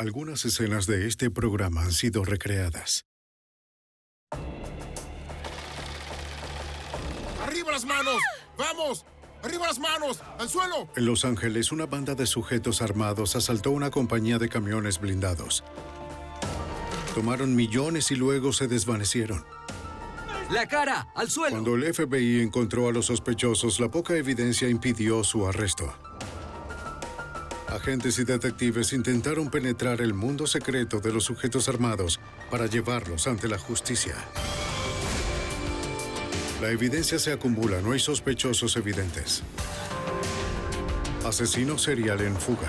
Algunas escenas de este programa han sido recreadas. ¡Arriba las manos! ¡Vamos! ¡Arriba las manos! ¡Al suelo! En Los Ángeles, una banda de sujetos armados asaltó una compañía de camiones blindados. Tomaron millones y luego se desvanecieron. ¡La cara! ¡Al suelo! Cuando el FBI encontró a los sospechosos, la poca evidencia impidió su arresto. Agentes y detectives intentaron penetrar el mundo secreto de los sujetos armados para llevarlos ante la justicia. La evidencia se acumula, no hay sospechosos evidentes. Asesino serial en fuga.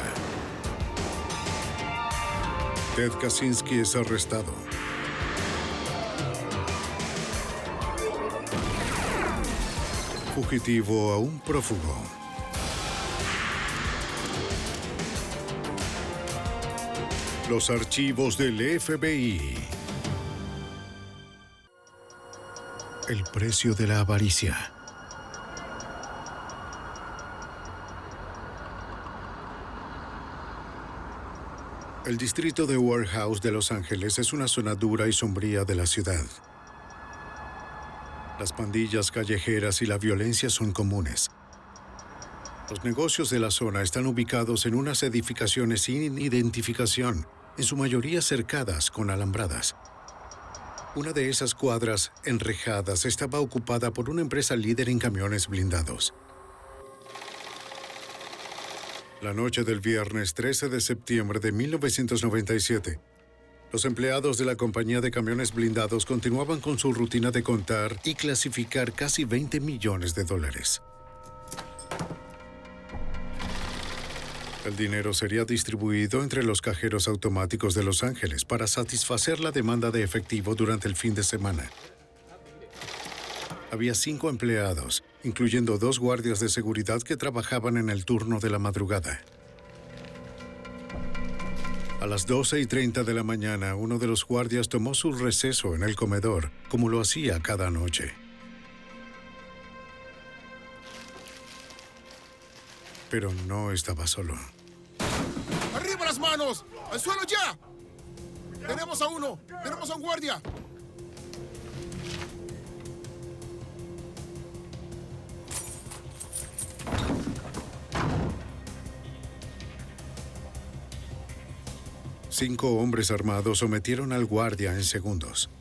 Ted Kaczynski es arrestado. Fugitivo aún prófugo. Los archivos del FBI. El precio de la avaricia. El distrito de Warehouse de Los Ángeles es una zona dura y sombría de la ciudad. Las pandillas callejeras y la violencia son comunes. Los negocios de la zona están ubicados en unas edificaciones sin identificación, en su mayoría cercadas con alambradas. Una de esas cuadras enrejadas estaba ocupada por una empresa líder en camiones blindados. La noche del viernes 13 de septiembre de 1997, los empleados de la compañía de camiones blindados continuaban con su rutina de contar y clasificar casi $20 millones. El dinero sería distribuido entre los cajeros automáticos de Los Ángeles para satisfacer la demanda de efectivo durante el fin de semana. Había 5 empleados, incluyendo 2 guardias de seguridad que trabajaban en el turno de la madrugada. A las 12:30 de la mañana, uno de los guardias tomó su receso en el comedor, como lo hacía cada noche. Pero no estaba solo. ¡Arriba las manos! ¡Al suelo ya! ¡Tenemos a uno! ¡Tenemos a un guardia! Cinco hombres armados sometieron al guardia en segundos.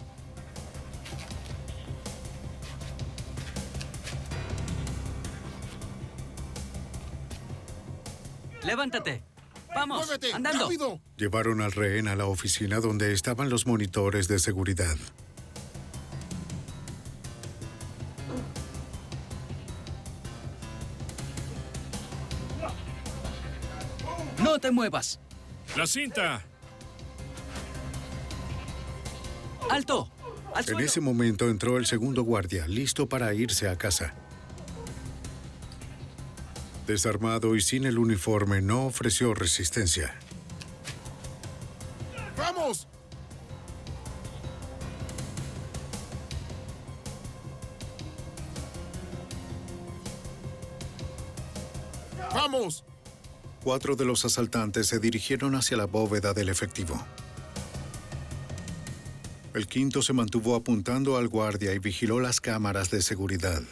¡Levántate! ¡Vamos! ¡Muévete! ¡Andando! ¡Rápido! Llevaron al rehén a la oficina donde estaban los monitores de seguridad. ¡No te muevas! ¡La cinta! ¡Alto! ¡Al En suelo! ese momento entró el segundo guardia, listo para irse a casa. Desarmado y sin el uniforme, no ofreció resistencia. ¡Vamos! ¡Vamos! 4 de los asaltantes se dirigieron hacia la bóveda del efectivo. El quinto se mantuvo apuntando al guardia y vigiló las cámaras de seguridad.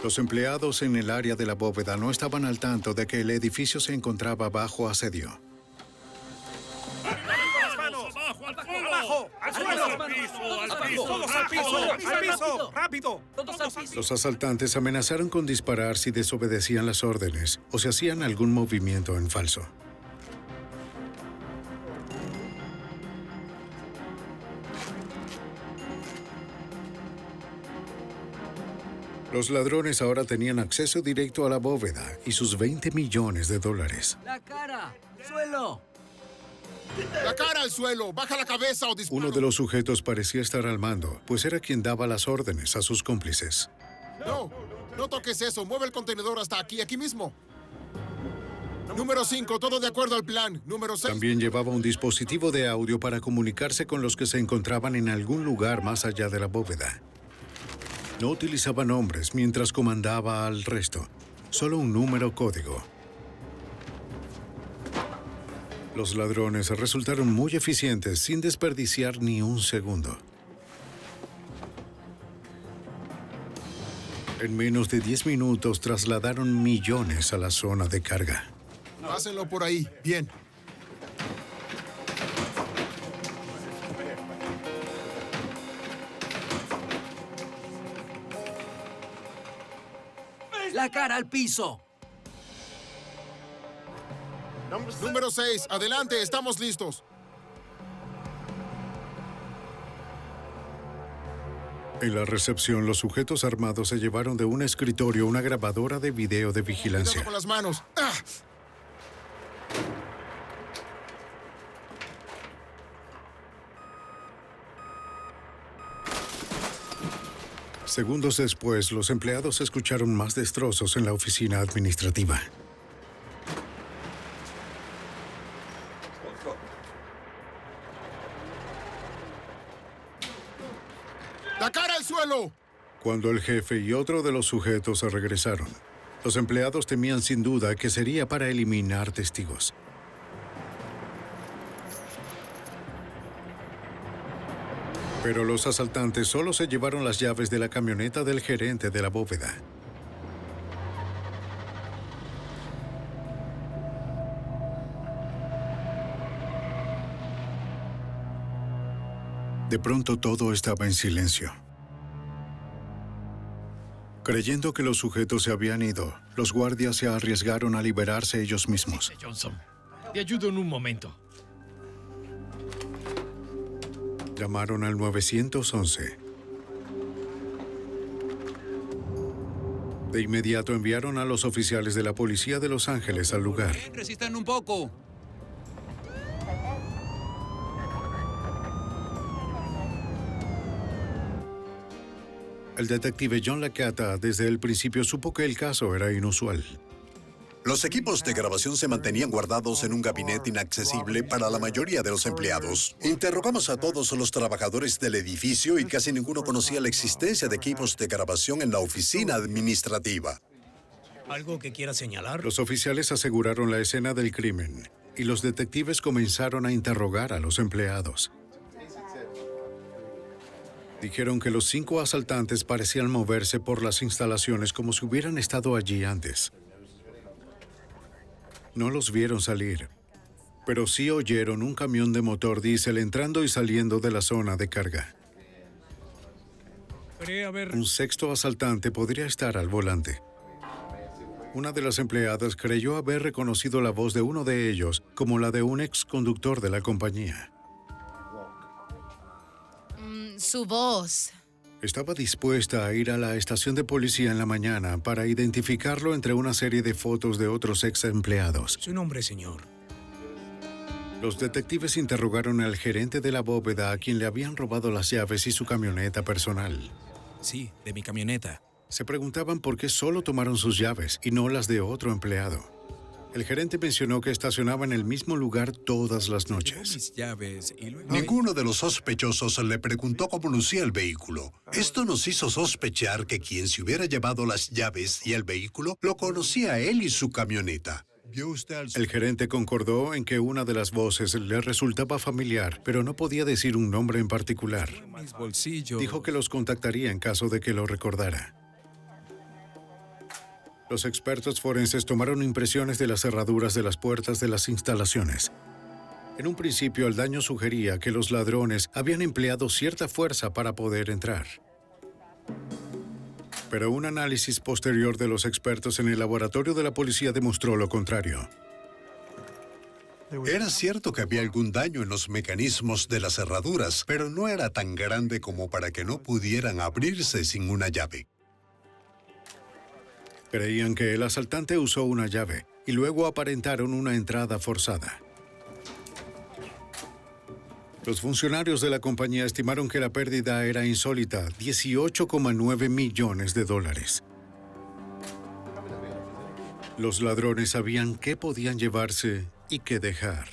Los empleados en el área de la bóveda no estaban al tanto de que el edificio se encontraba bajo asedio. ¡Abajo, al suelo! ¡Abajo! ¡Al suelo! ¡Al piso, al piso! ¡Todos al piso! ¡Al piso! ¡Rápido! ¡Todos al piso! Los asaltantes amenazaron con disparar si desobedecían las órdenes o si hacían algún movimiento en falso. Los ladrones ahora tenían acceso directo a la bóveda y sus $20 millones. ¡La cara! ¡Suelo! ¡La cara al suelo! ¡Baja la cabeza o dispara! Uno de los sujetos parecía estar al mando, pues era quien daba las órdenes a sus cómplices. ¡No! ¡No toques eso! ¡Mueve el contenedor hasta aquí mismo! Número 5, todo de acuerdo al plan. Número 6... También llevaba un dispositivo de audio para comunicarse con los que se encontraban en algún lugar más allá de la bóveda. No utilizaba nombres mientras comandaba al resto, solo un número código. Los ladrones resultaron muy eficientes sin desperdiciar ni un segundo. En menos de 10 minutos trasladaron millones a la zona de carga. Pásenlo por ahí. Bien. La cara al piso. Número 6. Adelante, estamos listos. En la recepción, los sujetos armados se llevaron de un escritorio una grabadora de video de vigilancia. Cuidado con las manos. ¡Ah! Segundos después, los empleados escucharon más destrozos en la oficina administrativa. ¡La cara al suelo! Cuando el jefe y otro de los sujetos se regresaron, los empleados temían sin duda que sería para eliminar testigos. Pero los asaltantes solo se llevaron las llaves de la camioneta del gerente de la bóveda. De pronto todo estaba en silencio. Creyendo que los sujetos se habían ido, los guardias se arriesgaron a liberarse ellos mismos. Johnson, te ayudo en un momento. Llamaron al 911. De inmediato enviaron a los oficiales de la policía de Los Ángeles al lugar. Resistan un poco. El detective John Licata desde el principio supo que el caso era inusual. Los equipos de grabación se mantenían guardados en un gabinete inaccesible para la mayoría de los empleados. Interrogamos a todos los trabajadores del edificio y casi ninguno conocía la existencia de equipos de grabación en la oficina administrativa. ¿Algo que quiera señalar? Los oficiales aseguraron la escena del crimen y los detectives comenzaron a interrogar a los empleados. Dijeron que los 5 asaltantes parecían moverse por las instalaciones como si hubieran estado allí antes. No los vieron salir, pero sí oyeron un camión de motor diésel entrando y saliendo de la zona de carga. Un 6º asaltante podría estar al volante. Una de las empleadas creyó haber reconocido la voz de uno de ellos como la de un exconductor de la compañía. Su voz. Estaba dispuesta a ir a la estación de policía en la mañana para identificarlo entre una serie de fotos de otros ex empleados. Su nombre, señor. Los detectives interrogaron al gerente de la bóveda a quien le habían robado las llaves y su camioneta personal. Sí, de mi camioneta. Se preguntaban por qué solo tomaron sus llaves y no las de otro empleado. El gerente mencionó que estacionaba en el mismo lugar todas las noches. Mis llaves y luego... Ninguno de los sospechosos le preguntó cómo lucía el vehículo. Esto nos hizo sospechar que quien se hubiera llevado las llaves y el vehículo lo conocía a él y su camioneta. El gerente concordó en que una de las voces le resultaba familiar, pero no podía decir un nombre en particular. Mis bolsillos... Dijo que los contactaría en caso de que lo recordara. Los expertos forenses tomaron impresiones de las cerraduras de las puertas de las instalaciones. En un principio, el daño sugería que los ladrones habían empleado cierta fuerza para poder entrar. Pero un análisis posterior de los expertos en el laboratorio de la policía demostró lo contrario. Era cierto que había algún daño en los mecanismos de las cerraduras, pero no era tan grande como para que no pudieran abrirse sin una llave. Creían que el asaltante usó una llave y luego aparentaron una entrada forzada. Los funcionarios de la compañía estimaron que la pérdida era insólita, $18,9 millones. Los ladrones sabían qué podían llevarse y qué dejar.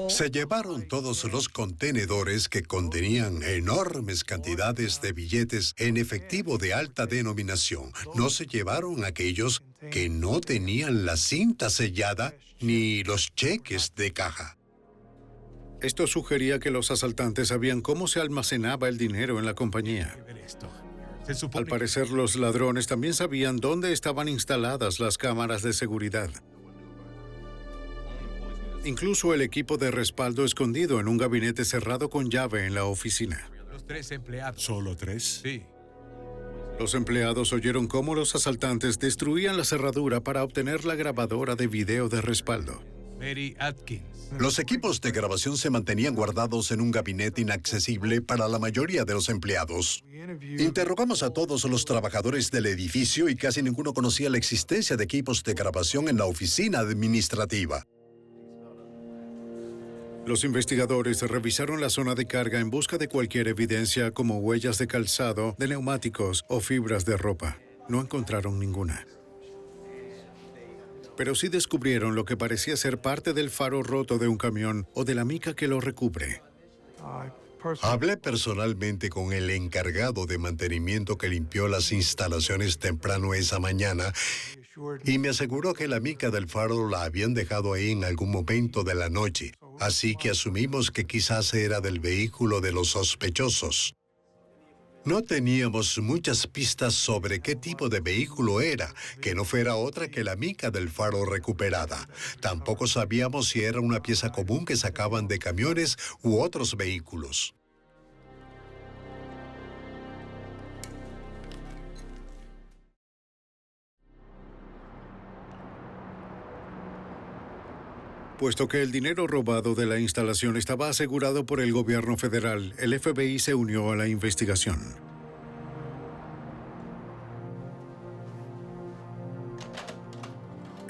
Se llevaron todos los contenedores que contenían enormes cantidades de billetes en efectivo de alta denominación. No se llevaron aquellos que no tenían la cinta sellada ni los cheques de caja. Esto sugería que los asaltantes sabían cómo se almacenaba el dinero en la compañía. Al parecer, los ladrones también sabían dónde estaban instaladas las cámaras de seguridad. Incluso el equipo de respaldo escondido en un gabinete cerrado con llave en la oficina. Los 3 empleados. ¿Solo 3? Sí. Los empleados oyeron cómo los asaltantes destruían la cerradura para obtener la grabadora de video de respaldo. Mary Atkins. Los equipos de grabación se mantenían guardados en un gabinete inaccesible para la mayoría de los empleados. Interrogamos a todos los trabajadores del edificio y casi ninguno conocía la existencia de equipos de grabación en la oficina administrativa. Los investigadores revisaron la zona de carga en busca de cualquier evidencia como huellas de calzado, de neumáticos o fibras de ropa. No encontraron ninguna. Pero sí descubrieron lo que parecía ser parte del faro roto de un camión o de la mica que lo recubre. Hablé personalmente con el encargado de mantenimiento que limpió las instalaciones temprano esa mañana y me aseguró que la mica del faro la habían dejado ahí en algún momento de la noche. Así que asumimos que quizás era del vehículo de los sospechosos. No teníamos muchas pistas sobre qué tipo de vehículo era, que no fuera otra que la mica del faro recuperada. Tampoco sabíamos si era una pieza común que sacaban de camiones u otros vehículos. Puesto que el dinero robado de la instalación estaba asegurado por el gobierno federal, el FBI se unió a la investigación.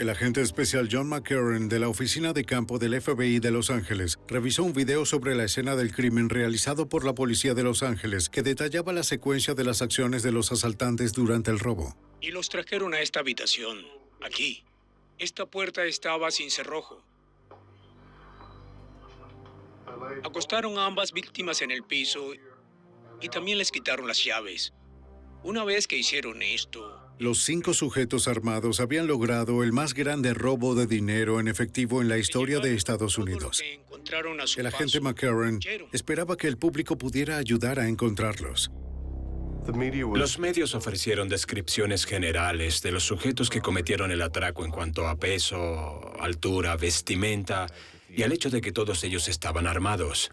El agente especial John McCarran de la oficina de campo del FBI de Los Ángeles revisó un video sobre la escena del crimen realizado por la policía de Los Ángeles que detallaba la secuencia de las acciones de los asaltantes durante el robo. Y los trajeron a esta habitación, aquí. Esta puerta estaba sin cerrojo. Acostaron a ambas víctimas en el piso y también les quitaron las llaves. Una vez que hicieron esto... Los 5 sujetos armados habían logrado el más grande robo de dinero en efectivo en la historia de Estados Unidos. El agente McCarran esperaba que el público pudiera ayudar a encontrarlos. Los medios ofrecieron descripciones generales de los sujetos que cometieron el atraco en cuanto a peso, altura, vestimenta y al hecho de que todos ellos estaban armados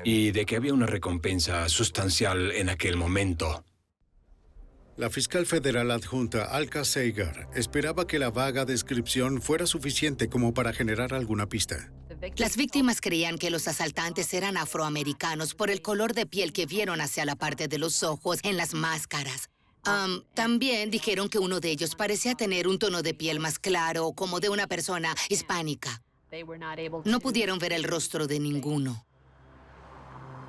y de que había una recompensa sustancial en aquel momento. La fiscal federal adjunta Alka Seigar esperaba que la vaga descripción fuera suficiente como para generar alguna pista. Las víctimas creían que los asaltantes eran afroamericanos por el color de piel que vieron hacia la parte de los ojos en las máscaras. También dijeron que uno de ellos parecía tener un tono de piel más claro, como de una persona hispánica. No pudieron ver el rostro de ninguno.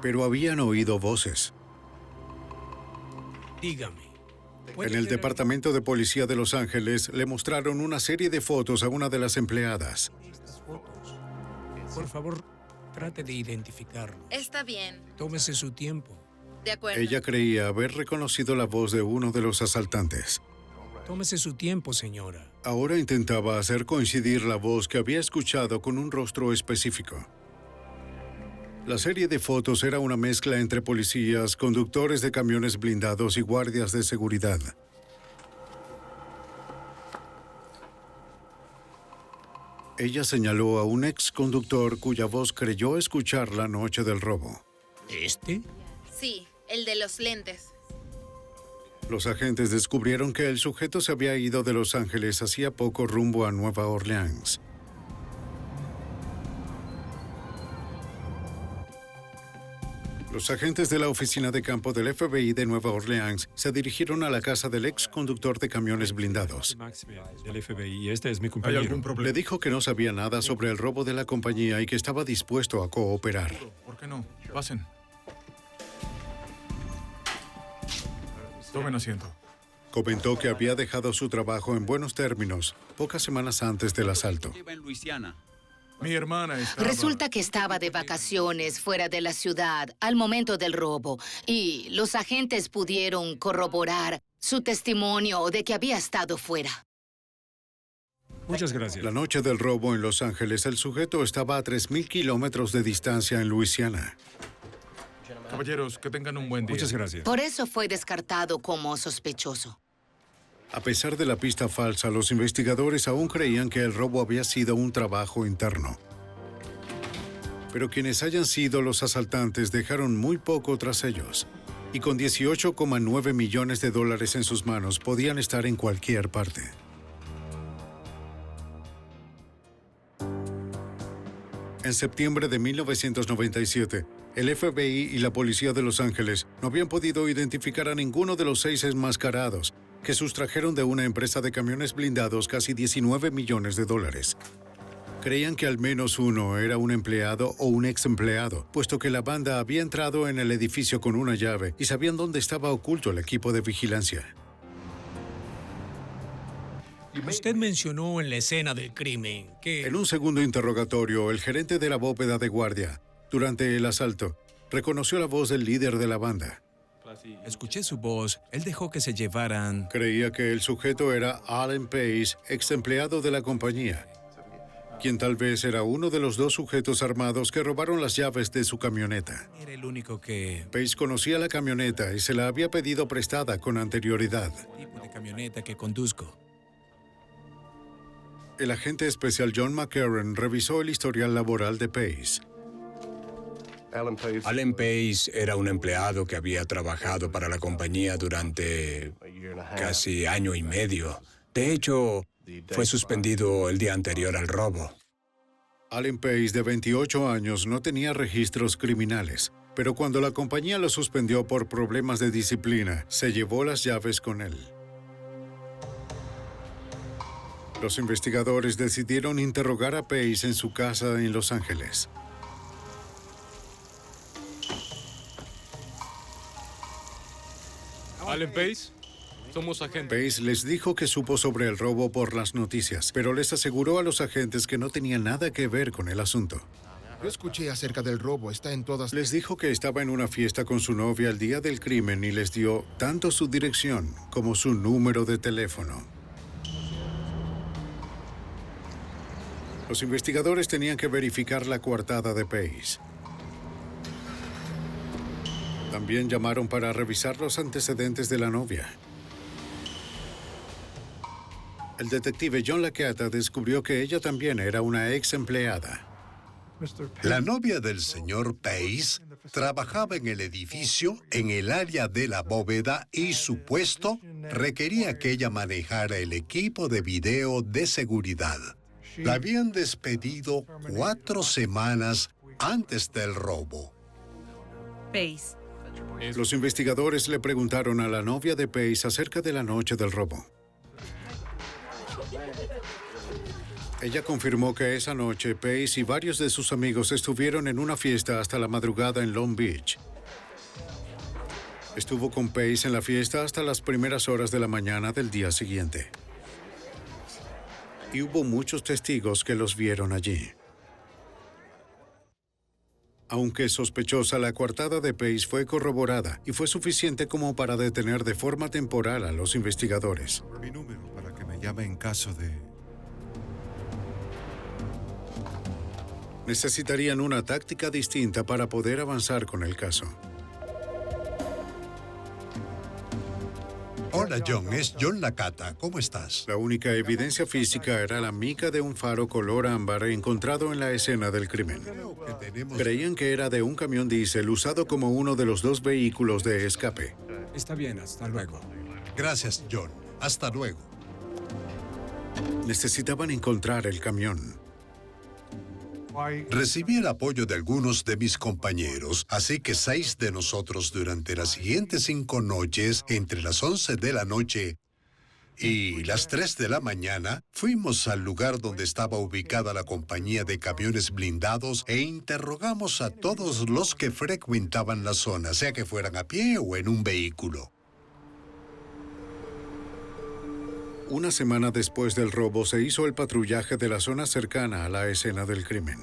Pero habían oído voces. Dígame. En el Departamento de Policía de Los Ángeles le mostraron una serie de fotos a una de las empleadas. Por favor, trate de identificarlo. Está bien. Tómese su tiempo. De acuerdo. Ella creía haber reconocido la voz de uno de los asaltantes. Tómese su tiempo, señora. Ahora intentaba hacer coincidir la voz que había escuchado con un rostro específico. La serie de fotos era una mezcla entre policías, conductores de camiones blindados y guardias de seguridad. Ella señaló a un ex conductor cuya voz creyó escuchar la noche del robo. ¿Este? Sí, el de los lentes. Los agentes descubrieron que el sujeto se había ido de Los Ángeles hacía poco rumbo a Nueva Orleans. Los agentes de la oficina de campo del FBI de Nueva Orleans se dirigieron a la casa del ex conductor de camiones blindados. Del FBI, este es mi ¿Hay compañero. algún problema? Le dijo que no sabía nada sobre el robo de la compañía y que estaba dispuesto a cooperar. ¿Por qué no? Pasen. Tomen asiento. Comentó que había dejado su trabajo en buenos términos pocas semanas antes del asalto. Lleva en Luisiana. Mi hermana estaba... Resulta que estaba de vacaciones fuera de la ciudad al momento del robo y los agentes pudieron corroborar su testimonio de que había estado fuera. Muchas gracias. La noche del robo en Los Ángeles, el sujeto estaba a 3.000 kilómetros de distancia en Luisiana. Caballeros, que tengan un buen día. Muchas gracias. Por eso fue descartado como sospechoso. A pesar de la pista falsa, los investigadores aún creían que el robo había sido un trabajo interno. Pero quienes hayan sido los asaltantes dejaron muy poco tras ellos. Y con 18,9 millones de dólares en sus manos, podían estar en cualquier parte. En septiembre de 1997, el FBI y la policía de Los Ángeles no habían podido identificar a ninguno de los 6 enmascarados que sustrajeron de una empresa de camiones blindados casi 19 millones de dólares. Creían que al menos uno era un empleado o un ex empleado, puesto que la banda había entrado en el edificio con una llave y sabían dónde estaba oculto el equipo de vigilancia. Usted mencionó en la escena del crimen que... En un segundo interrogatorio, el gerente de la bóveda de guardia, durante el asalto, reconoció la voz del líder de la banda. Escuché su voz. Él dejó que se llevaran. Creía que el sujeto era Alan Pace, ex empleado de la compañía, quien tal vez era uno de los 2 sujetos armados que robaron las llaves de su camioneta. Era el único que... Pace conocía la camioneta y se la había pedido prestada con anterioridad. El tipo de camioneta que conduzco. El agente especial John McCarran revisó el historial laboral de Pace. Alan Pace era un empleado que había trabajado para la compañía durante casi año y medio. De hecho, fue suspendido el día anterior al robo. Alan Pace, de 28 años, no tenía registros criminales, pero cuando la compañía lo suspendió por problemas de disciplina, se llevó las llaves con él. Los investigadores decidieron interrogar a Pace en su casa en Los Ángeles. Alan Pace, somos agentes. Pace les dijo que supo sobre el robo por las noticias, pero les aseguró a los agentes que no tenía nada que ver con el asunto. Yo escuché acerca del robo, está en todas... Les dijo que estaba en una fiesta con su novia el día del crimen y les dio tanto su dirección como su número de teléfono. Los investigadores tenían que verificar la coartada de Pace. También llamaron para revisar los antecedentes de la novia. El detective John LaCata descubrió que ella también era una ex empleada. La novia del señor Pace trabajaba en el edificio, en el área de la bóveda, y su puesto requería que ella manejara el equipo de video de seguridad. La habían despedido 4 semanas antes del robo. Pace. Los investigadores le preguntaron a la novia de Pace acerca de la noche del robo. Ella confirmó que esa noche Pace y varios de sus amigos estuvieron en una fiesta hasta la madrugada en Long Beach. Estuvo con Pace en la fiesta hasta las primeras horas de la mañana del día siguiente. Y hubo muchos testigos que los vieron allí. Aunque sospechosa, la coartada de Pace fue corroborada y fue suficiente como para detener de forma temporal a los investigadores. Mi número para que me llame en caso de... Necesitarían una táctica distinta para poder avanzar con el caso. Hola, John. Es John LaCata. ¿Cómo estás? La única evidencia física era la mica de un faro color ámbar encontrado en la escena del crimen. Creían que era de un camión diésel usado como uno de los 2 vehículos de escape. Está bien, hasta luego. Gracias, John. Hasta luego. Necesitaban encontrar el camión. Recibí el apoyo de algunos de mis compañeros, así que 6 de nosotros durante las siguientes 5 noches, entre las 11 de la noche y las 3 de la mañana, fuimos al lugar donde estaba ubicada la compañía de camiones blindados e interrogamos a todos los que frecuentaban la zona, sea que fueran a pie o en un vehículo. Una semana después del robo se hizo el patrullaje de la zona cercana a la escena del crimen.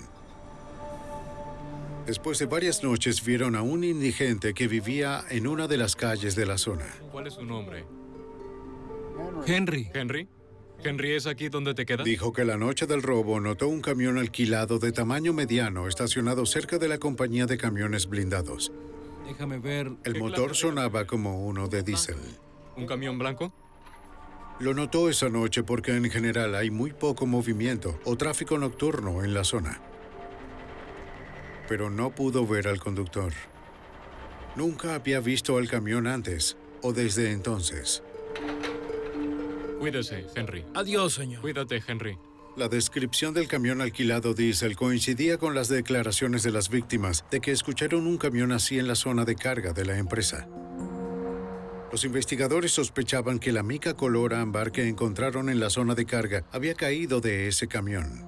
Después de varias noches vieron a un indigente que vivía en una de las calles de la zona. ¿Cuál es su nombre? Henry. ¿Henry? ¿Henry es aquí donde te quedas? Dijo que la noche del robo notó un camión alquilado de tamaño mediano estacionado cerca de la compañía de camiones blindados. Déjame ver. El motor sonaba como uno de diésel. ¿Un camión blanco? Lo notó esa noche porque en general hay muy poco movimiento o tráfico nocturno en la zona. Pero no pudo ver al conductor. Nunca había visto al camión antes o desde entonces. Cuídese, Henry. Adiós, señor. Cuídate, Henry. La descripción del camión alquilado diésel coincidía con las declaraciones de las víctimas de que escucharon un camión así en la zona de carga de la empresa. Los investigadores sospechaban que la mica color ámbar que encontraron en la zona de carga había caído de ese camión.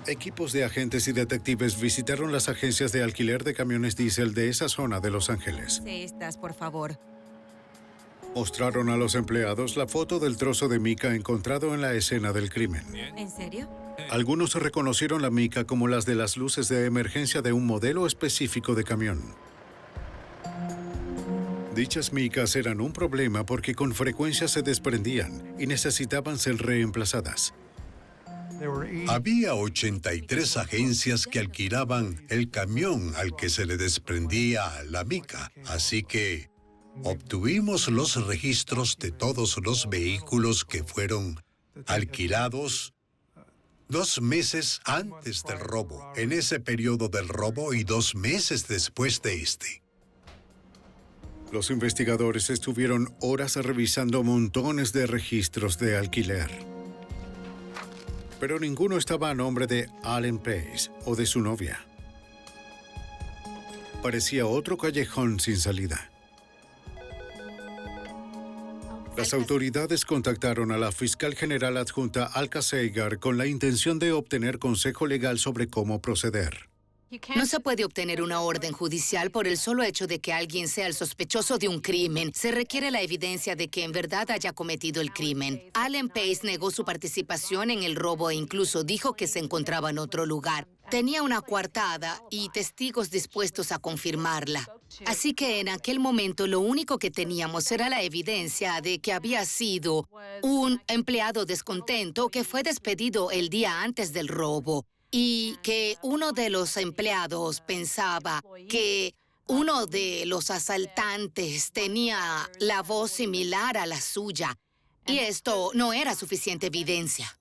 Equipos de agentes y detectives visitaron las agencias de alquiler de camiones diésel de esa zona de Los Ángeles. Estas, por favor. Mostraron a los empleados la foto del trozo de mica encontrado en la escena del crimen. ¿En serio? Algunos reconocieron la mica como las de las luces de emergencia de un modelo específico de camión. Dichas micas eran un problema porque con frecuencia se desprendían y necesitaban ser reemplazadas. Había 83 agencias que alquilaban el camión al que se le desprendía la mica, así que obtuvimos los registros de todos los vehículos que fueron alquilados 2 meses antes del robo, en ese periodo del robo y 2 meses después de este. Los investigadores estuvieron horas revisando montones de registros de alquiler. Pero ninguno estaba a nombre de Alan Pace o de su novia. Parecía otro callejón sin salida. Las autoridades contactaron a la fiscal general adjunta Alka Seigar con la intención de obtener consejo legal sobre cómo proceder. No se puede obtener una orden judicial por el solo hecho de que alguien sea el sospechoso de un crimen. Se requiere la evidencia de que en verdad haya cometido el crimen. Alan Pace negó su participación en el robo e incluso dijo que se encontraba en otro lugar. Tenía una coartada y testigos dispuestos a confirmarla. Así que en aquel momento lo único que teníamos era la evidencia de que había sido un empleado descontento que fue despedido el día antes del robo. Y que uno de los empleados pensaba que uno de los asaltantes tenía la voz similar a la suya. Y esto no era suficiente evidencia.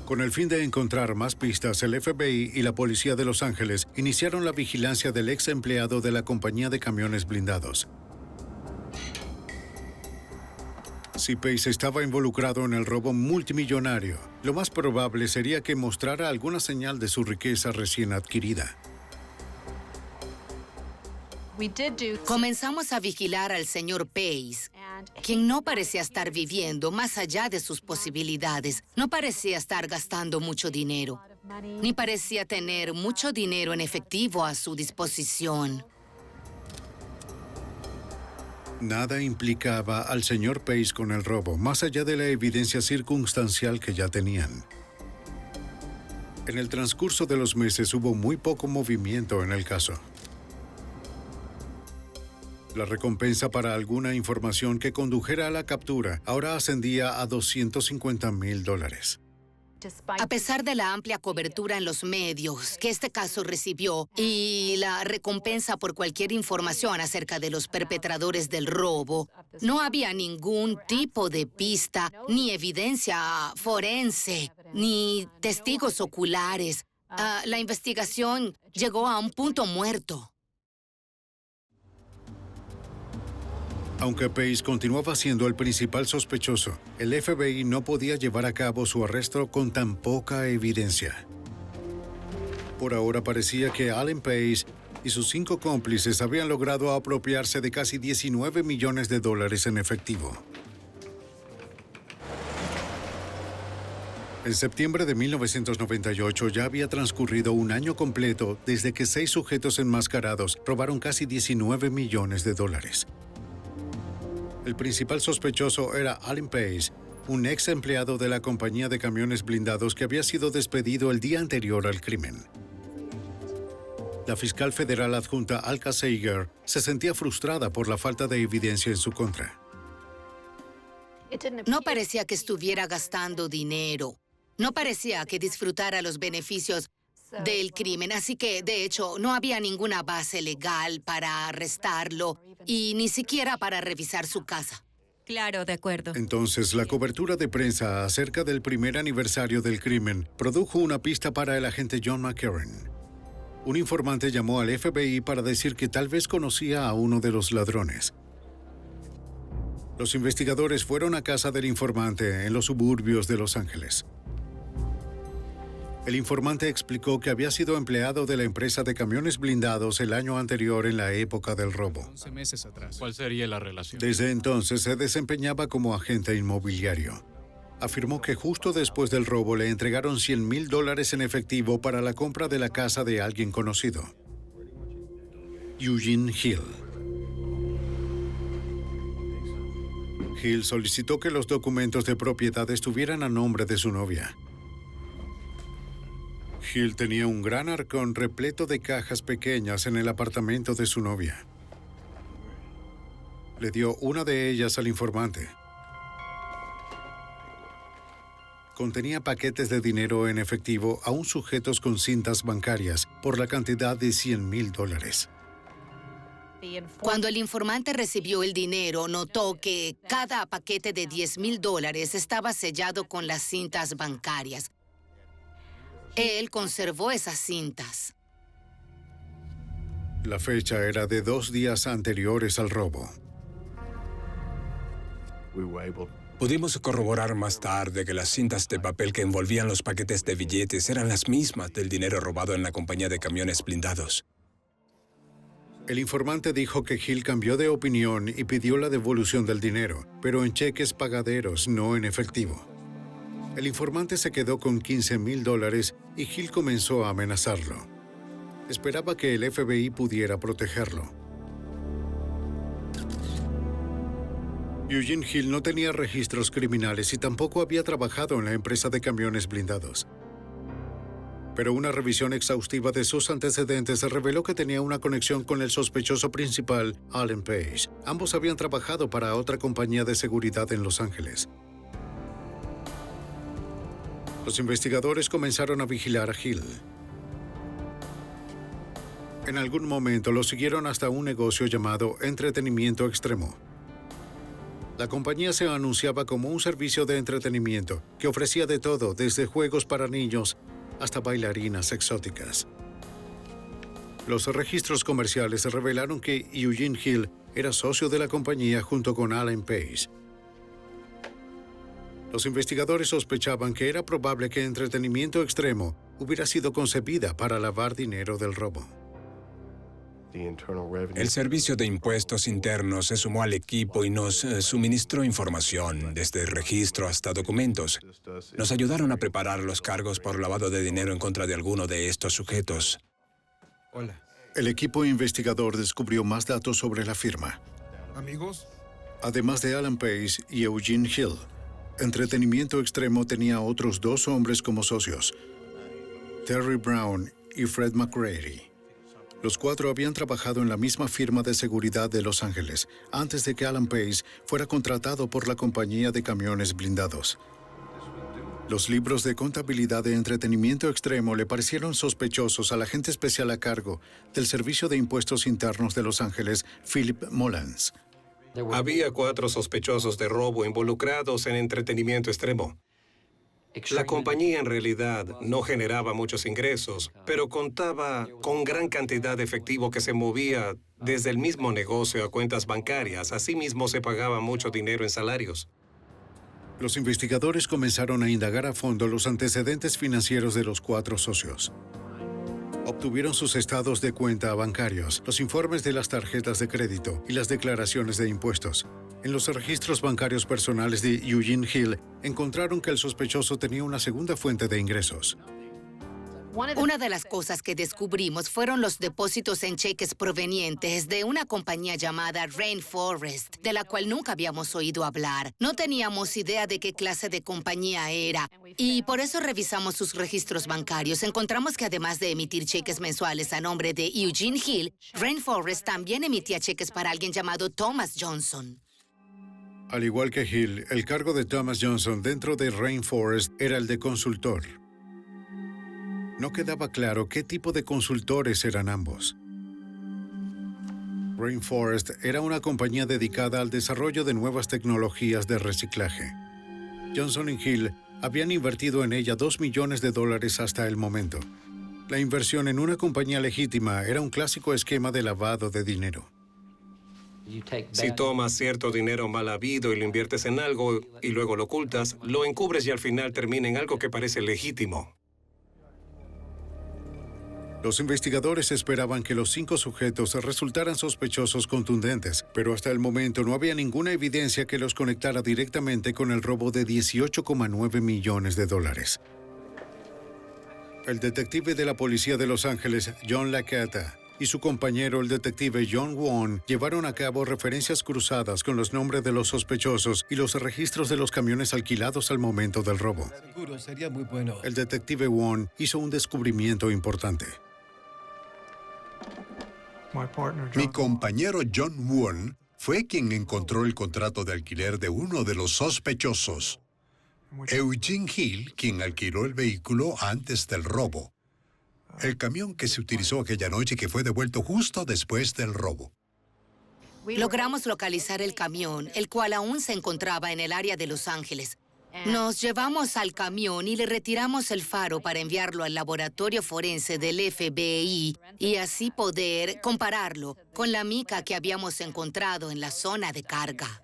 Con el fin de encontrar más pistas, el FBI y la policía de Los Ángeles iniciaron la vigilancia del ex empleado de la compañía de camiones blindados. Si Pace estaba involucrado en el robo multimillonario, lo más probable sería que mostrara alguna señal de su riqueza recién adquirida. Comenzamos a vigilar al señor Pace, quien no parecía estar viviendo más allá de sus posibilidades. No parecía estar gastando mucho dinero, ni parecía tener mucho dinero en efectivo a su disposición. Nada implicaba al señor Pace con el robo, más allá de la evidencia circunstancial que ya tenían. En el transcurso de los meses hubo muy poco movimiento en el caso. La recompensa para alguna información que condujera a la captura ahora ascendía a $250,000. A pesar de la amplia cobertura en los medios que este caso recibió y la recompensa por cualquier información acerca de los perpetradores del robo, no había ningún tipo de pista, ni evidencia forense, ni testigos oculares. La investigación llegó a un punto muerto. Aunque Pace continuaba siendo el principal sospechoso, el FBI no podía llevar a cabo su arresto con tan poca evidencia. Por ahora parecía que Alan Pace y sus 5 cómplices habían logrado apropiarse de casi $19 millones en efectivo. En septiembre de 1998 ya había transcurrido un año completo desde que 6 sujetos enmascarados robaron casi $19 millones. El principal sospechoso era Alan Pace, un ex empleado de la compañía de camiones blindados que había sido despedido el día anterior al crimen. La fiscal federal adjunta Alka Seiger se sentía frustrada por la falta de evidencia en su contra. No parecía que estuviera gastando dinero. No parecía que disfrutara los beneficios del crimen, así que, de hecho, no había ninguna base legal para arrestarlo y ni siquiera para revisar su casa. Claro, de acuerdo. Entonces, la cobertura de prensa acerca del primer aniversario del crimen produjo una pista para el agente John McCarran. Un informante llamó al FBI para decir que tal vez conocía a uno de los ladrones. Los investigadores fueron a casa del informante en los suburbios de Los Ángeles. El informante explicó que había sido empleado de la empresa de camiones blindados el año anterior en la época del robo. 11 meses atrás. ¿Cuál sería la relación? Desde entonces se desempeñaba como agente inmobiliario. Afirmó que justo después del robo le entregaron $100,000 en efectivo para la compra de la casa de alguien conocido, Eugene Hill. Hill solicitó que los documentos de propiedad estuvieran a nombre de su novia. Hill tenía un gran arcón repleto de cajas pequeñas en el apartamento de su novia. Le dio una de ellas al informante. Contenía paquetes de dinero en efectivo aún sujetos con cintas bancarias por la cantidad de $100,000. Cuando el informante recibió el dinero, notó que cada paquete de $10,000 estaba sellado con las cintas bancarias. Él conservó esas cintas. La fecha era de 2 días anteriores al robo. Pudimos corroborar más tarde que las cintas de papel que envolvían los paquetes de billetes eran las mismas del dinero robado en la compañía de camiones blindados. El informante dijo que Hill cambió de opinión y pidió la devolución del dinero, pero en cheques pagaderos, no en efectivo. El informante se quedó con $15,000 y Hill comenzó a amenazarlo. Esperaba que el FBI pudiera protegerlo. Eugene Hill no tenía registros criminales y tampoco había trabajado en la empresa de camiones blindados. Pero una revisión exhaustiva de sus antecedentes reveló que tenía una conexión con el sospechoso principal, Alan Pace. Ambos habían trabajado para otra compañía de seguridad en Los Ángeles. Los investigadores comenzaron a vigilar a Hill. En algún momento lo siguieron hasta un negocio llamado Entretenimiento Extremo. La compañía se anunciaba como un servicio de entretenimiento que ofrecía de todo, desde juegos para niños hasta bailarinas exóticas. Los registros comerciales revelaron que Eugene Hill era socio de la compañía junto con Alan Pace. Los investigadores sospechaban que era probable que Entretenimiento Extremo hubiera sido concebida para lavar dinero del robo. El Servicio de Impuestos Internos se sumó al equipo y nos suministró información, desde registro hasta documentos. Nos ayudaron a preparar los cargos por lavado de dinero en contra de alguno de estos sujetos. Hola. El equipo investigador descubrió más datos sobre la firma. ¿Amigos? Además de Alan Pace y Eugene Hill, Entretenimiento Extremo tenía otros 2 hombres como socios, Terry Brown y Fred McCreary. Los 4 habían trabajado en la misma firma de seguridad de Los Ángeles antes de que Alan Pace fuera contratado por la compañía de camiones blindados. Los libros de contabilidad de Entretenimiento Extremo le parecieron sospechosos al agente especial a cargo del Servicio de Impuestos Internos de Los Ángeles, Philip Mullins. Había 4 sospechosos de robo involucrados en Entretenimiento Extremo. La compañía en realidad no generaba muchos ingresos, pero contaba con gran cantidad de efectivo que se movía desde el mismo negocio a cuentas bancarias. Asimismo, se pagaba mucho dinero en salarios. Los investigadores comenzaron a indagar a fondo los antecedentes financieros de los 4 socios. Obtuvieron sus estados de cuenta bancarios, los informes de las tarjetas de crédito y las declaraciones de impuestos. En los registros bancarios personales de Eugene Hill, encontraron que el sospechoso tenía una segunda fuente de ingresos. Una de las cosas que descubrimos fueron los depósitos en cheques provenientes de una compañía llamada Rainforest, de la cual nunca habíamos oído hablar. No teníamos idea de qué clase de compañía era, y por eso revisamos sus registros bancarios. Encontramos que además de emitir cheques mensuales a nombre de Eugene Hill, Rainforest también emitía cheques para alguien llamado Thomas Johnson. Al igual que Hill, el cargo de Thomas Johnson dentro de Rainforest era el de consultor. No quedaba claro qué tipo de consultores eran ambos. Rainforest era una compañía dedicada al desarrollo de nuevas tecnologías de reciclaje. Johnson y Hill habían invertido en ella $2 millones hasta el momento. La inversión en una compañía legítima era un clásico esquema de lavado de dinero. Si tomas cierto dinero mal habido y lo inviertes en algo y luego lo ocultas, lo encubres y al final termina en algo que parece legítimo. Los investigadores esperaban que los 5 sujetos resultaran sospechosos contundentes, pero hasta el momento no había ninguna evidencia que los conectara directamente con el robo de $18,9 millones. El detective de la policía de Los Ángeles, John Lascata, y su compañero, el detective John Won, llevaron a cabo referencias cruzadas con los nombres de los sospechosos y los registros de los camiones alquilados al momento del robo. Seguro, sería muy bueno. El detective Won hizo un descubrimiento importante. Mi compañero John Won fue quien encontró el contrato de alquiler de uno de los sospechosos, Eugene Hill, quien alquiló el vehículo antes del robo. El camión que se utilizó aquella noche que fue devuelto justo después del robo. Logramos localizar el camión, el cual aún se encontraba en el área de Los Ángeles. Nos llevamos al camión y le retiramos el faro para enviarlo al laboratorio forense del FBI y así poder compararlo con la mica que habíamos encontrado en la zona de carga.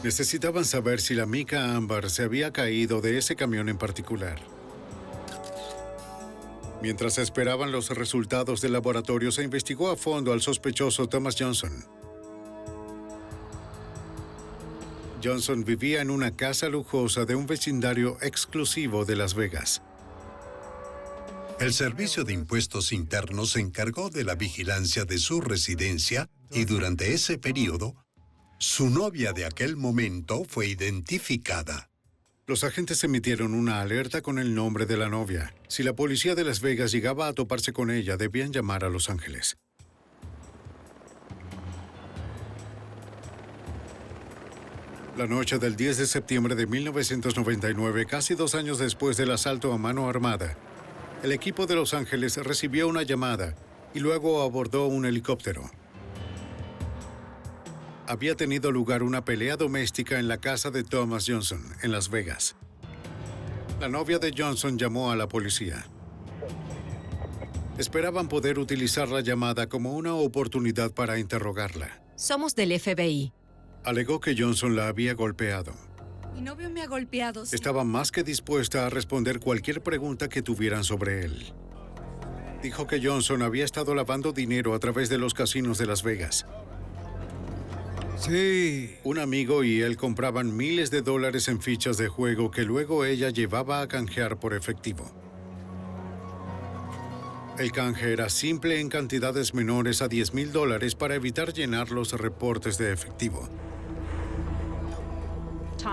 Necesitaban saber si la mica ámbar se había caído de ese camión en particular. Mientras esperaban los resultados del laboratorio, se investigó a fondo al sospechoso Thomas Johnson. Johnson vivía en una casa lujosa de un vecindario exclusivo de Las Vegas. El Servicio de Impuestos Internos se encargó de la vigilancia de su residencia y durante ese periodo, su novia de aquel momento fue identificada. Los agentes emitieron una alerta con el nombre de la novia. Si la policía de Las Vegas llegaba a toparse con ella, debían llamar a Los Ángeles. La noche del 10 de septiembre de 1999, casi 2 años después del asalto a mano armada, el equipo de Los Ángeles recibió una llamada y luego abordó un helicóptero. Había tenido lugar una pelea doméstica en la casa de Thomas Johnson, en Las Vegas. La novia de Johnson llamó a la policía. Esperaban poder utilizar la llamada como una oportunidad para interrogarla. Somos del FBI. Alegó que Johnson la había golpeado. Mi novio me ha golpeado. Sí. Estaba más que dispuesta a responder cualquier pregunta que tuvieran sobre él. Dijo que Johnson había estado lavando dinero a través de los casinos de Las Vegas. Sí. Un amigo y él compraban miles de dólares en fichas de juego que luego ella llevaba a canjear por efectivo. El canje era simple en cantidades menores a $10,000 para evitar llenar los reportes de efectivo.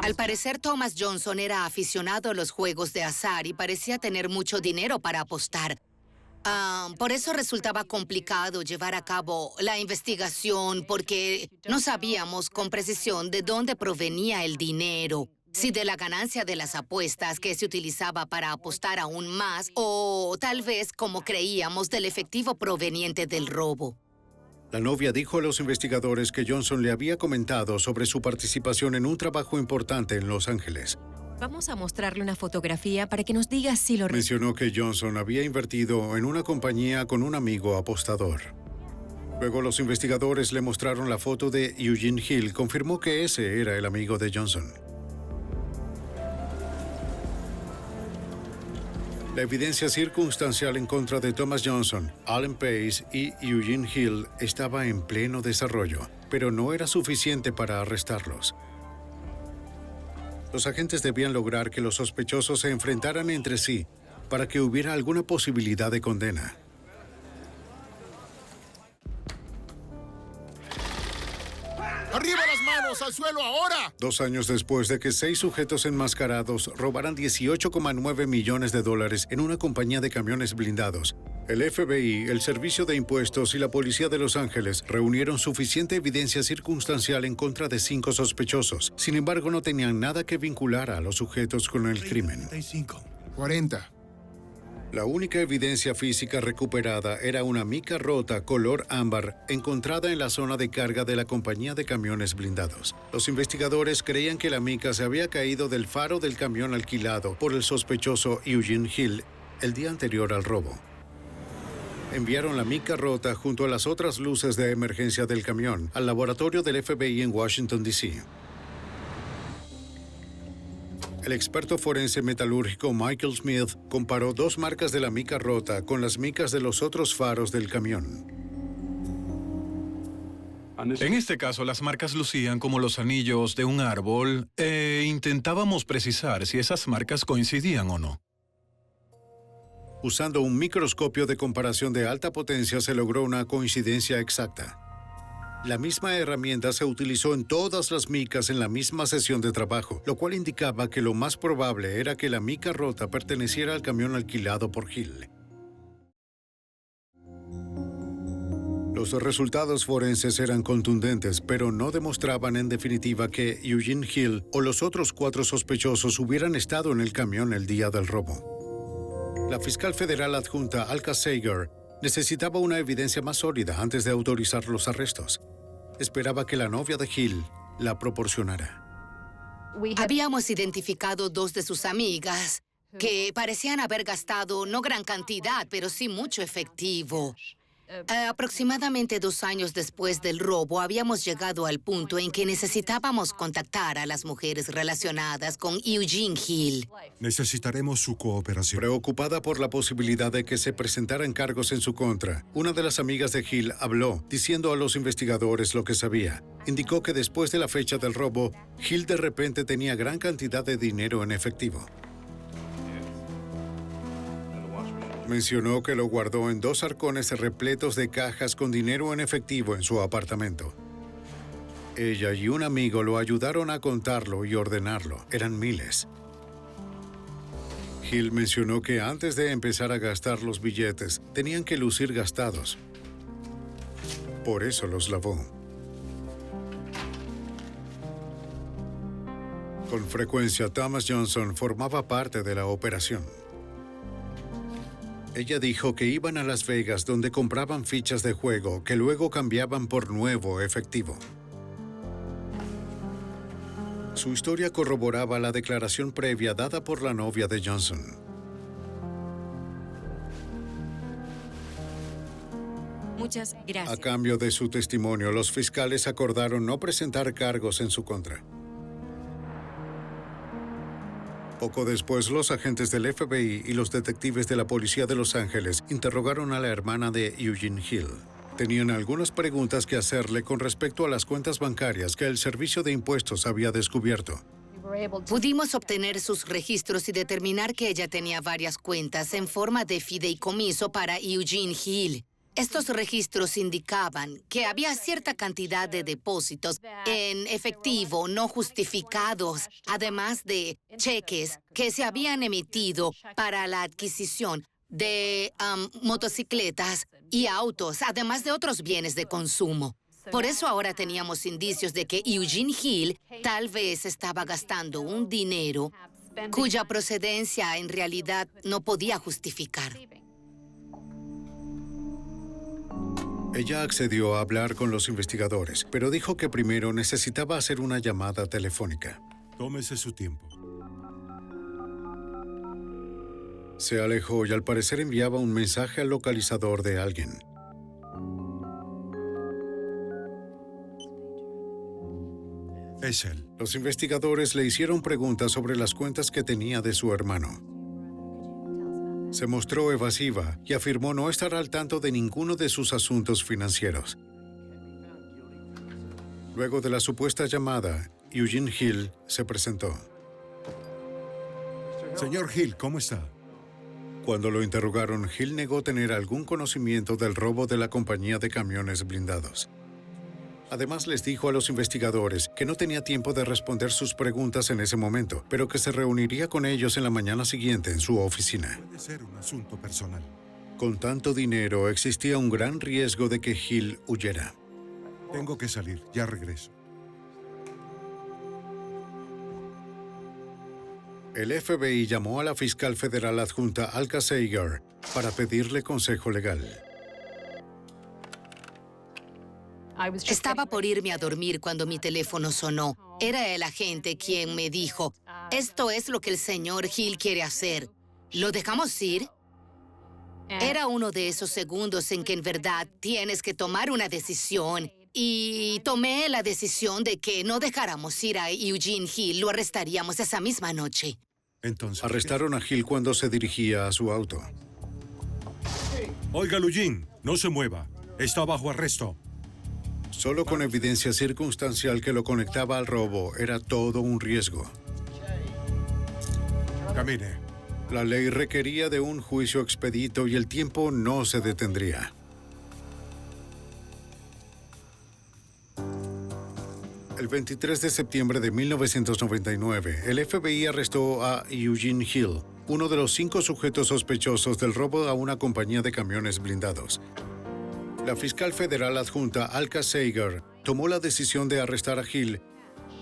Al parecer, Thomas Johnson era aficionado a los juegos de azar y parecía tener mucho dinero para apostar. Por eso resultaba complicado llevar a cabo la investigación porque no sabíamos con precisión de dónde provenía el dinero. Si de la ganancia de las apuestas que se utilizaba para apostar aún más o tal vez, como creíamos, del efectivo proveniente del robo. La novia dijo a los investigadores que Johnson le había comentado sobre su participación en un trabajo importante en Los Ángeles. Vamos a mostrarle una fotografía para que nos diga si lo... Mencionó que Johnson había invertido en una compañía con un amigo apostador. Luego los investigadores le mostraron la foto de Eugene Hill. Confirmó que ese era el amigo de Johnson. La evidencia circunstancial en contra de Thomas Johnson, Alan Pace y Eugene Hill estaba en pleno desarrollo, pero no era suficiente para arrestarlos. Los agentes debían lograr que los sospechosos se enfrentaran entre sí para que hubiera alguna posibilidad de condena. ¡Arriba las manos! ¡Al suelo ahora! 2 años después de que 6 sujetos enmascarados robaran $18,9 millones en una compañía de camiones blindados, el FBI, el Servicio de Impuestos y la Policía de Los Ángeles reunieron suficiente evidencia circunstancial en contra de 5 sospechosos. Sin embargo, no tenían nada que vincular a los sujetos con el crimen. 40. La única evidencia física recuperada era una mica rota color ámbar encontrada en la zona de carga de la compañía de camiones blindados. Los investigadores creían que la mica se había caído del faro del camión alquilado por el sospechoso Eugene Hill el día anterior al robo. Enviaron la mica rota junto a las otras luces de emergencia del camión al laboratorio del FBI en Washington, D.C. El experto forense metalúrgico Michael Smith comparó 2 marcas de la mica rota con las micas de los otros faros del camión. En este caso, las marcas lucían como los anillos de un árbol e intentábamos precisar si esas marcas coincidían o no. Usando un microscopio de comparación de alta potencia se logró una coincidencia exacta. La misma herramienta se utilizó en todas las micas en la misma sesión de trabajo, lo cual indicaba que lo más probable era que la mica rota perteneciera al camión alquilado por Hill. Los resultados forenses eran contundentes, pero no demostraban en definitiva que Eugene Hill o los otros 4 sospechosos hubieran estado en el camión el día del robo. La fiscal federal adjunta Alka Sager necesitaba una evidencia más sólida antes de autorizar los arrestos. Esperaba que la novia de Hill la proporcionara. Habíamos identificado 2 de sus amigas que parecían haber gastado no gran cantidad, pero sí mucho efectivo. Aproximadamente 2 años después del robo, habíamos llegado al punto en que necesitábamos contactar a las mujeres relacionadas con Eugene Hill. Necesitaremos su cooperación. Preocupada por la posibilidad de que se presentaran cargos en su contra, una de las amigas de Hill habló, diciendo a los investigadores lo que sabía. Indicó que después de la fecha del robo, Hill de repente tenía gran cantidad de dinero en efectivo. Mencionó que lo guardó en 2 arcones repletos de cajas con dinero en efectivo en su apartamento. Ella y un amigo lo ayudaron a contarlo y ordenarlo. Eran miles. Hill mencionó que antes de empezar a gastar los billetes, tenían que lucir gastados. Por eso los lavó. Con frecuencia, Thomas Johnson formaba parte de la operación. Ella dijo que iban a Las Vegas donde compraban fichas de juego que luego cambiaban por nuevo efectivo. Su historia corroboraba la declaración previa dada por la novia de Johnson. Muchas gracias. A cambio de su testimonio, los fiscales acordaron no presentar cargos en su contra. Poco después, los agentes del FBI y los detectives de la Policía de Los Ángeles interrogaron a la hermana de Eugene Hill. Tenían algunas preguntas que hacerle con respecto a las cuentas bancarias que el Servicio de Impuestos había descubierto. Pudimos obtener sus registros y determinar que ella tenía varias cuentas en forma de fideicomiso para Eugene Hill. Estos registros indicaban que había cierta cantidad de depósitos en efectivo no justificados, además de cheques que se habían emitido para la adquisición de motocicletas y autos, además de otros bienes de consumo. Por eso ahora teníamos indicios de que Eugene Hill tal vez estaba gastando un dinero cuya procedencia en realidad no podía justificar. Ella accedió a hablar con los investigadores, pero dijo que primero necesitaba hacer una llamada telefónica. Tómese su tiempo. Se alejó y al parecer enviaba un mensaje al localizador de alguien. Es él. Los investigadores le hicieron preguntas sobre las cuentas que tenía de su hermano. Se mostró evasiva y afirmó no estar al tanto de ninguno de sus asuntos financieros. Luego de la supuesta llamada, Eugene Hill se presentó. Señor Hill, ¿cómo está? Cuando lo interrogaron, Hill negó tener algún conocimiento del robo de la compañía de camiones blindados. Además, les dijo a los investigadores que no tenía tiempo de responder sus preguntas en ese momento, pero que se reuniría con ellos en la mañana siguiente en su oficina. Puede ser un asunto personal. Con tanto dinero, existía un gran riesgo de que Hill huyera. Tengo que salir, ya regreso. El FBI llamó a la fiscal federal adjunta Alka Seiger para pedirle consejo legal. Estaba por irme a dormir cuando mi teléfono sonó. Era el agente quien me dijo, esto es lo que el señor Hill quiere hacer. ¿Lo dejamos ir? Era uno de esos segundos en que en verdad tienes que tomar una decisión. Y tomé la decisión de que no dejáramos ir a Eugene Hill, lo arrestaríamos esa misma noche. Entonces, arrestaron a Hill cuando se dirigía a su auto. Oiga, Eugene, no se mueva. Está bajo arresto. Solo con evidencia circunstancial que lo conectaba al robo, era todo un riesgo. Camine. La ley requería de un juicio expedito y el tiempo no se detendría. El 23 de septiembre de 1999, el FBI arrestó a Eugene Hill, uno de los 5 sujetos sospechosos del robo a una compañía de camiones blindados. La fiscal federal adjunta Alka Seiger tomó la decisión de arrestar a Hill,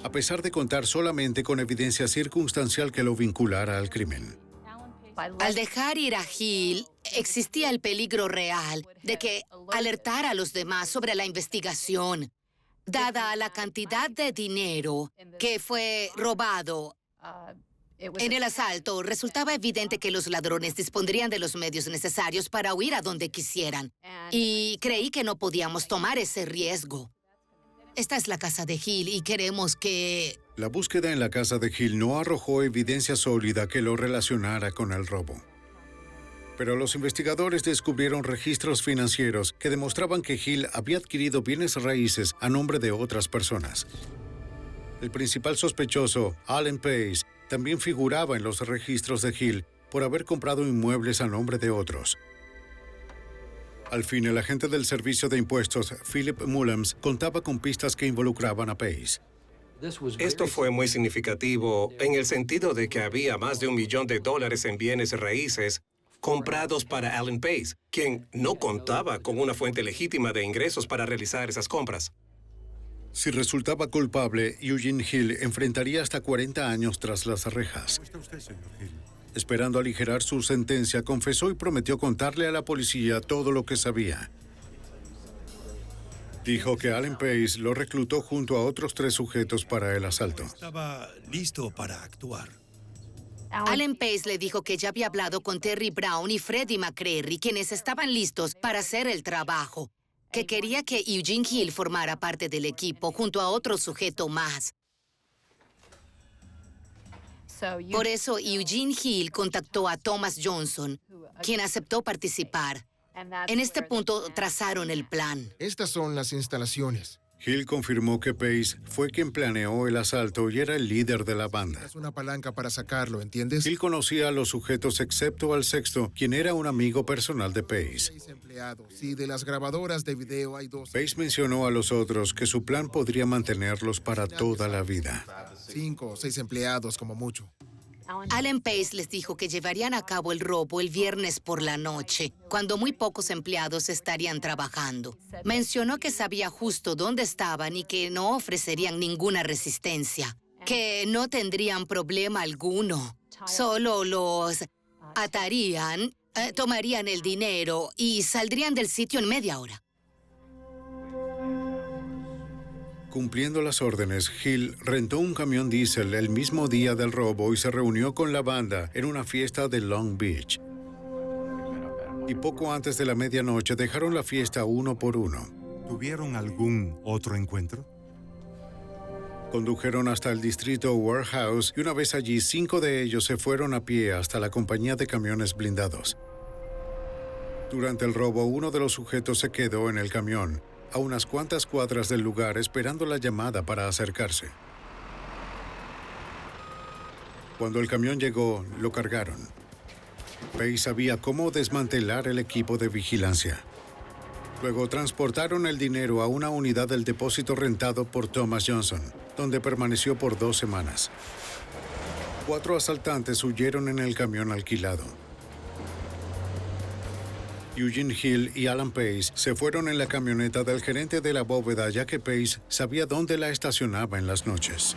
a pesar de contar solamente con evidencia circunstancial que lo vinculara al crimen. Al dejar ir a Hill, existía el peligro real de que alertara a los demás sobre la investigación. Dada la cantidad de dinero que fue robado en el asalto, resultaba evidente que los ladrones dispondrían de los medios necesarios para huir a donde quisieran. Y creí que no podíamos tomar ese riesgo. Esta es la casa de Hill y queremos que... La búsqueda en la casa de Hill no arrojó evidencia sólida que lo relacionara con el robo. Pero los investigadores descubrieron registros financieros que demostraban que Hill había adquirido bienes raíces a nombre de otras personas. El principal sospechoso, Alan Pace, también figuraba en los registros de Hill por haber comprado inmuebles a nombre de otros. Al fin, el agente del Servicio de Impuestos, Philip Mullams, contaba con pistas que involucraban a Pace. Esto fue muy significativo en el sentido de que había más de $1 millón en bienes raíces comprados para Alan Pace, quien no contaba con una fuente legítima de ingresos para realizar esas compras. Si resultaba culpable, Eugene Hill enfrentaría hasta 40 años tras las rejas. Esperando aligerar su sentencia, confesó y prometió contarle a la policía todo lo que sabía. Dijo que Alan Pace lo reclutó junto a otros 3 sujetos para el asalto. Estaba listo para actuar. Alan Pace le dijo que ya había hablado con Terry Brown y Freddie McCreary, quienes estaban listos para hacer el trabajo, que quería que Eugene Hill formara parte del equipo junto a otro sujeto más. Por eso, Eugene Hill contactó a Thomas Johnson, quien aceptó participar. En este punto, trazaron el plan. Estas son las instalaciones. Hill confirmó que Pace fue quien planeó el asalto y era el líder de la banda. Es una palanca para sacarlo, ¿entiendes? Hill conocía a los sujetos excepto al sexto, quien era un amigo personal de Pace. 6 empleados y de las grabadoras de video hay 2. Pace mencionó a los otros que su plan podría mantenerlos para toda la vida. 5 o 6 empleados como mucho. Alan Pace les dijo que llevarían a cabo el robo el viernes por la noche, cuando muy pocos empleados estarían trabajando. Mencionó que sabía justo dónde estaban y que no ofrecerían ninguna resistencia, que no tendrían problema alguno. Solo los atarían, tomarían el dinero y saldrían del sitio en media hora. Cumpliendo las órdenes, Hill rentó un camión diésel el mismo día del robo y se reunió con la banda en una fiesta de Long Beach. Y poco antes de la medianoche dejaron la fiesta uno por uno. ¿Tuvieron algún otro encuentro? Condujeron hasta el distrito Warehouse y una vez allí, 5 de ellos se fueron a pie hasta la compañía de camiones blindados. Durante el robo, uno de los sujetos se quedó en el camión, a unas cuantas cuadras del lugar, esperando la llamada para acercarse. Cuando el camión llegó, lo cargaron. Pace sabía cómo desmantelar el equipo de vigilancia. Luego transportaron el dinero a una unidad del depósito rentado por Thomas Johnson, donde permaneció por 2 semanas. 4 asaltantes huyeron en el camión alquilado. Eugene Hill y Alan Pace se fueron en la camioneta del gerente de la bóveda, ya que Pace sabía dónde la estacionaba en las noches.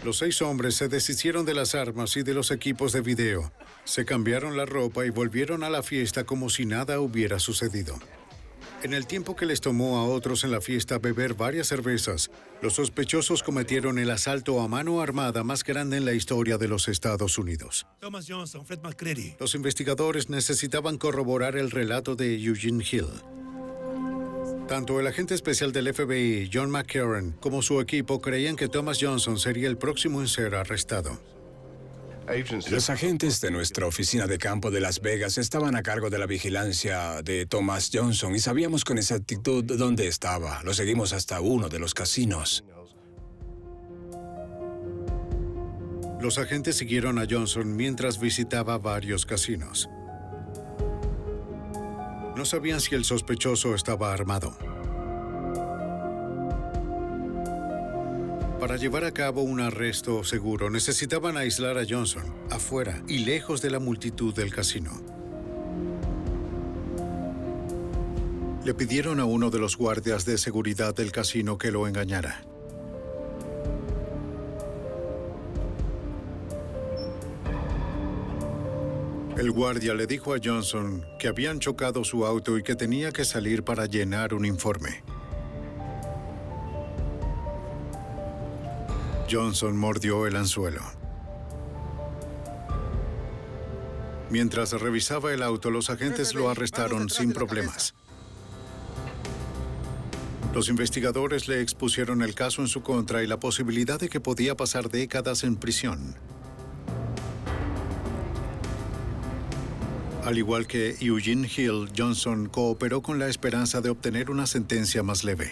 Los 6 hombres se deshicieron de las armas y de los equipos de video. Se cambiaron la ropa y volvieron a la fiesta como si nada hubiera sucedido. En el tiempo que les tomó a otros en la fiesta beber varias cervezas, los sospechosos cometieron el asalto a mano armada más grande en la historia de los Estados Unidos. Thomas Johnson, Fred McCready. Los investigadores necesitaban corroborar el relato de Eugene Hill. Tanto el agente especial del FBI, John McCarran, como su equipo creían que Thomas Johnson sería el próximo en ser arrestado. Los agentes de nuestra oficina de campo de Las Vegas estaban a cargo de la vigilancia de Thomas Johnson y sabíamos con exactitud dónde estaba. Lo seguimos hasta uno de los casinos. Los agentes siguieron a Johnson mientras visitaba varios casinos. No sabían si el sospechoso estaba armado. Para llevar a cabo un arresto seguro, necesitaban aislar a Johnson, afuera y lejos de la multitud del casino. Le pidieron a uno de los guardias de seguridad del casino que lo engañara. El guardia le dijo a Johnson que habían chocado su auto y que tenía que salir para llenar un informe. Johnson mordió el anzuelo. Mientras revisaba el auto, los agentes lo arrestaron sin problemas. Los investigadores le expusieron el caso en su contra y la posibilidad de que podía pasar décadas en prisión. Al igual que Eugene Hill, Johnson cooperó con la esperanza de obtener una sentencia más leve.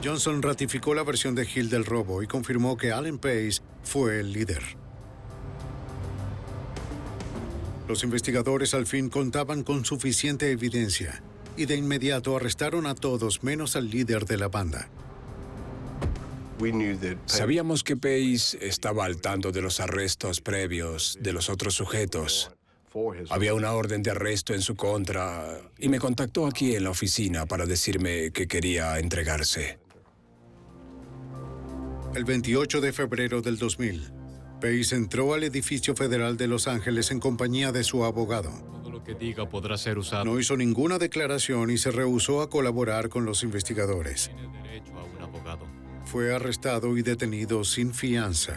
Johnson ratificó la versión de Hill del robo y confirmó que Alan Pace fue el líder. Los investigadores al fin contaban con suficiente evidencia y de inmediato arrestaron a todos menos al líder de la banda. Sabíamos que Pace estaba al tanto de los arrestos previos de los otros sujetos. Había una orden de arresto en su contra y me contactó aquí en la oficina para decirme que quería entregarse. El 28 de febrero del 2000, Pace entró al edificio federal de Los Ángeles en compañía de su abogado. Todo lo que diga podrá ser usado. No hizo ninguna declaración y se rehusó a colaborar con los investigadores. Tiene derecho a un abogado. Fue arrestado y detenido sin fianza.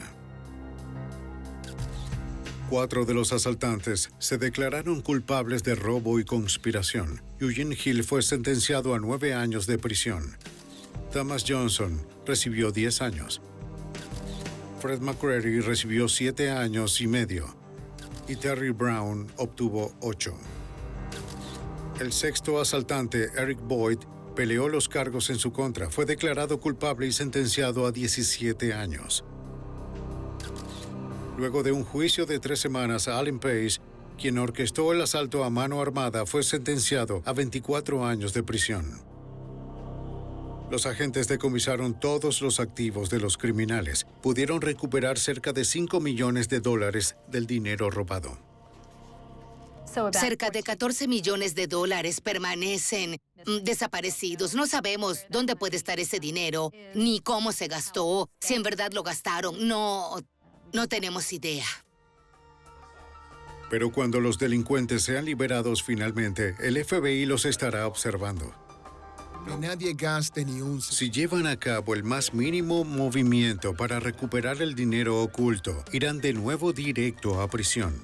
4 de los asaltantes se declararon culpables de robo y conspiración. Eugene Hill fue sentenciado a 9 años de prisión. Thomas Johnson recibió 10 años. Fred McCready recibió 7 años y medio. Y Terry Brown obtuvo 8. El 6º asaltante, Eric Boyd, peleó los cargos en su contra. Fue declarado culpable y sentenciado a 17 años. Luego de un juicio de 3 semanas, Alan Pace, quien orquestó el asalto a mano armada, fue sentenciado a 24 años de prisión. Los agentes decomisaron todos los activos de los criminales. Pudieron recuperar cerca de $5 millones del dinero robado. Cerca de $14 millones permanecen desaparecidos. No sabemos dónde puede estar ese dinero, ni cómo se gastó, si en verdad lo gastaron. No tenemos idea. Pero cuando los delincuentes sean liberados finalmente, el FBI los estará observando. Que nadie gaste ni un... Si llevan a cabo el más mínimo movimiento para recuperar el dinero oculto, irán de nuevo directo a prisión.